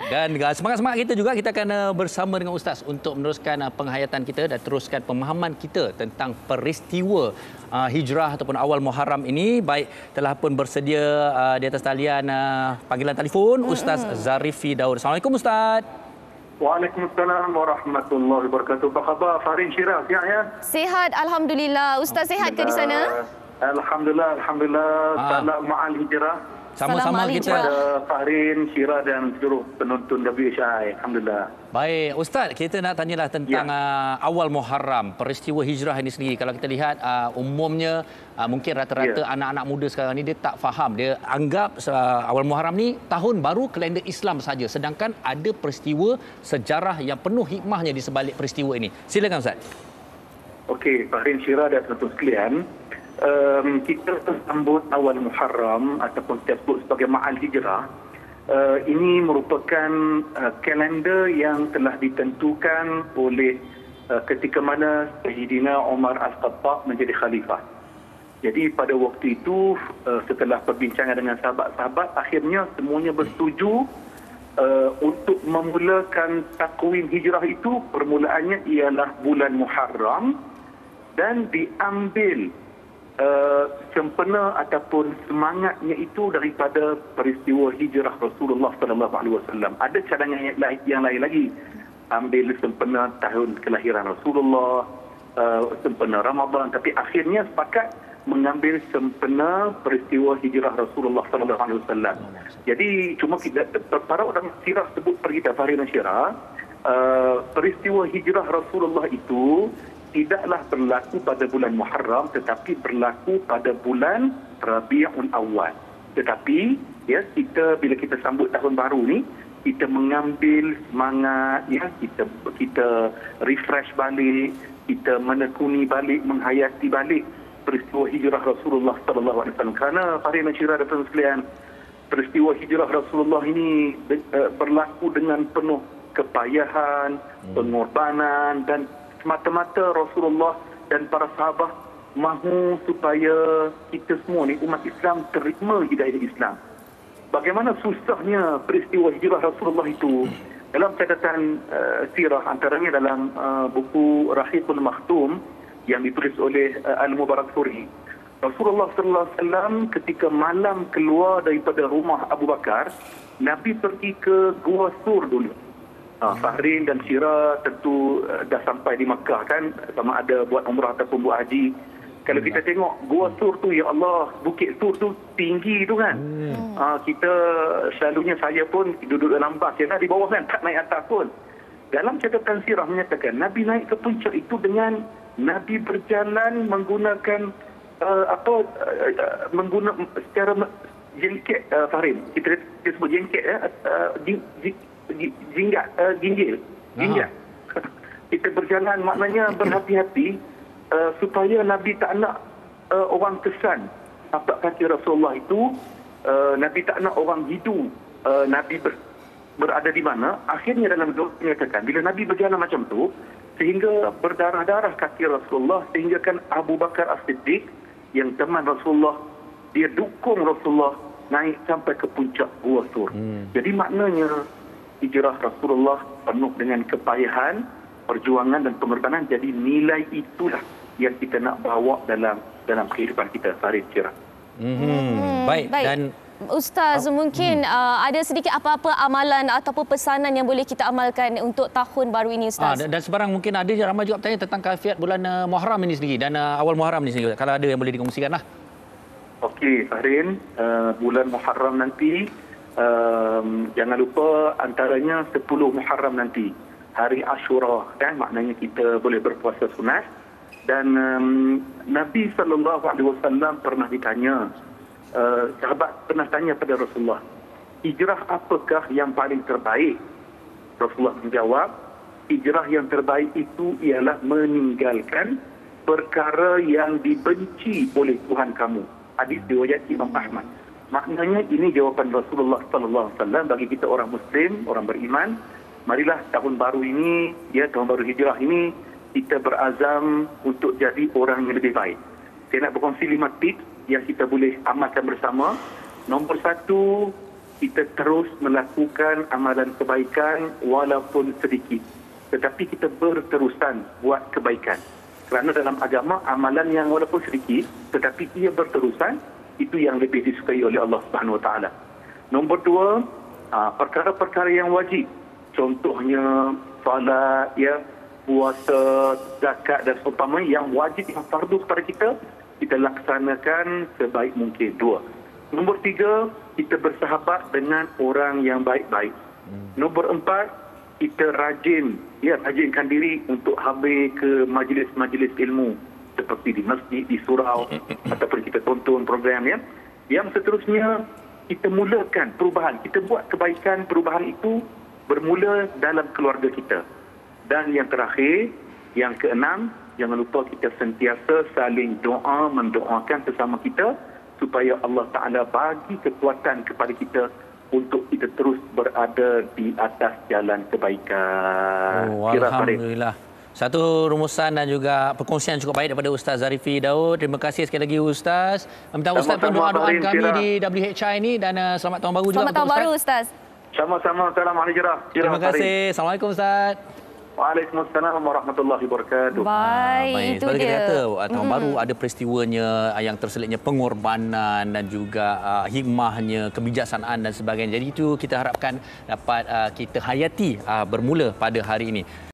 Dan semangat-semangat kita juga, kita akan bersama dengan Ustaz untuk meneruskan penghayatan kita dan teruskan pemahaman kita tentang peristiwa hijrah ataupun awal Muharram ini. Baik, telah pun bersedia di atas talian panggilan telefon Ustaz Zarifi Daud. Assalamualaikum Ustaz. Waalaikumsalam warahmatullahi wabarakatuh. Apa khabar Farin Syirah? Sihat ya? Sihat, alhamdulillah. Ustaz sihat ke di sana? Alhamdulillah. Salam ma'al hijrah. Sama-sama kita. Kepada Farin Syirah dan seluruh penonton WHI. Alhamdulillah. Baik, Ustaz, kita nak tanyalah tentang awal Muharram, peristiwa hijrah ini sendiri. Kalau kita lihat umumnya mungkin rata-rata anak-anak muda sekarang ni dia tak faham. Dia anggap awal Muharram ni tahun baru kalender Islam saja. Sedangkan ada peristiwa sejarah yang penuh hikmahnya di sebalik peristiwa ini. Silakan Ustaz. Okey, Farin Syirah dan penonton sekalian. Kita sambut awal Muharram ataupun kita sebut sebagai Ma'al Hijrah. Ini merupakan kalender yang telah ditentukan oleh ketika mana Sayyidina Umar Al-Khattab menjadi khalifah. Jadi pada waktu itu setelah perbincangan dengan sahabat-sahabat, akhirnya semuanya bersetuju untuk memulakan takwim hijrah itu. Permulaannya ialah bulan Muharram dan diambil sempena ataupun semangatnya itu daripada peristiwa hijrah Rasulullah sallallahu alaihi wasallam. Ada cadangan yang lain lagi. Ambil sempena tahun kelahiran Rasulullah, sempena Ramadan, tapi akhirnya sepakat mengambil sempena peristiwa hijrah Rasulullah sallallahu alaihi wasallam. Jadi cuma para orang sirah sebut per kita Farin Syirah, peristiwa hijrah Rasulullah itu tidaklah berlaku pada bulan Muharram tetapi berlaku pada bulan Rabiul Awal. Tetapi kita bila kita sambut tahun baru ni, kita mengambil semangat, kita refresh balik, kita menekuni balik, menghayati balik peristiwa hijrah Rasulullah sallallahu alaihi wasallam. Kerana Farin Syirah dan penonton sekalian, peristiwa hijrah Rasulullah ini berlaku dengan penuh kepayahan, pengorbanan, dan semata-mata Rasulullah dan para sahabat mahu supaya kita semua ni umat Islam terima hidayah Islam. Bagaimana susahnya peristiwa hijrah Rasulullah itu dalam catatan sirah, antaranya dalam buku Rahiqul Makhtum yang ditulis oleh Al-Mubarakfuri. Rasulullah sallallahu alaihi wasallam ketika malam keluar daripada rumah Abu Bakar, Nabi pergi ke Gua Sur dulu. Fahrin dan Syirah tentu dah sampai di Makkah kan, sama ada buat umrah ataupun buat haji. Kalau kita tengok Gua Sur tu, ya Allah, Bukit Sur tu tinggi tu kan. Kita selalunya, saya pun duduk dalam bas, ya, di bawah kan, tak naik atas pun. Dalam catatan Sirah menyatakan Nabi naik ke puncak itu dengan Nabi berjalan menggunakan secara jengket, Fahrin. Kita sebut jengket ginjil. Kita berjalan maknanya berhati-hati supaya Nabi tak nak orang kesan apa kata Rasulullah itu. Nabi tak nak orang hidu Nabi berada di mana. Akhirnya dalam doa menyatakan bila Nabi berjalan macam tu sehingga berdarah-darah kaki Rasulullah, sehingga kan Abu Bakar As-Siddiq yang teman Rasulullah, dia dukung Rasulullah naik sampai ke puncak Gua Sur. Jadi maknanya hijrah Rasulullah penuh dengan kepayahan, perjuangan dan pengorbanan. Jadi nilai itulah yang kita nak bawa dalam kehidupan kita, Farid Syirah. Baik. Dan Ustaz, mungkin ada sedikit apa-apa amalan ataupun pesanan yang boleh kita amalkan untuk tahun baru ini, Ustaz? Dan sebarang mungkin ada ramai juga bertanya tentang kaifiat bulan Muharram ini sendiri dan awal Muharram ini sendiri. Kalau ada yang boleh dikongsikanlah. Okey, Farin, bulan Muharram nanti, jangan lupa antaranya 10 Muharram nanti, hari Ashura kan, maknanya kita boleh berpuasa sunat. Dan Nabi SAW pernah ditanya, sahabat pernah tanya pada Rasulullah, hijrah apakah yang paling terbaik? Rasulullah menjawab, hijrah yang terbaik itu ialah meninggalkan perkara yang dibenci oleh Tuhan kamu. Hadis riwayat Imam Ahmad. Maknanya ini jawapan Rasulullah sallallahu alaihi wasallam bagi kita orang Muslim, orang beriman. Marilah tahun baru ini, tahun baru hijrah ini, kita berazam untuk jadi orang yang lebih baik. Saya nak berkongsi 5 tips yang kita boleh amalkan bersama. Nombor 1, kita terus melakukan amalan kebaikan walaupun sedikit. Tetapi kita berterusan buat kebaikan. Kerana dalam agama, amalan yang walaupun sedikit, tetapi ia berterusan, itu yang lebih disukai oleh Allah Subhanahu Wa Taala. Nombor dua, perkara-perkara yang wajib. Contohnya, salat, ya, puasa, zakat dan seumpamanya yang wajib, yang fardu kepada kita laksanakan sebaik mungkin. Dua. Nombor tiga, kita bersahabat dengan orang yang baik-baik. Nombor empat, kita rajinkan diri untuk habis ke majlis-majlis ilmu seperti di masjid, di surau ataupun kita tonton program ya. Yang seterusnya, kita mulakan perubahan. Kita buat kebaikan, perubahan itu bermula dalam keluarga kita. Dan yang terakhir, yang keenam, jangan lupa kita sentiasa saling doa, mendoakan sesama kita supaya Allah Ta'ala bagi kekuatan kepada kita untuk kita terus berada di atas jalan kebaikan. Oh, alhamdulillah. Satu rumusan dan juga perkongsian cukup baik daripada Ustaz Zarifi Daud. Terima kasih sekali lagi Ustaz. Minta Ustaz pun doa-doa kami di WHI ini dan selamat tahun baru juga Selamat tahun baru Ustaz. Sama-sama. Assalamualaikum. Terima kasih. Assalamualaikum Ustaz. Waalaikumsalam warahmatullahi wabarakatuh. Baik, itu Seperti dia. kita kata, tahun baru ada peristiwanya yang terselitnya pengorbanan dan juga hikmahnya, kebijaksanaan dan sebagainya. Jadi itu kita harapkan dapat kita hayati bermula pada hari ini.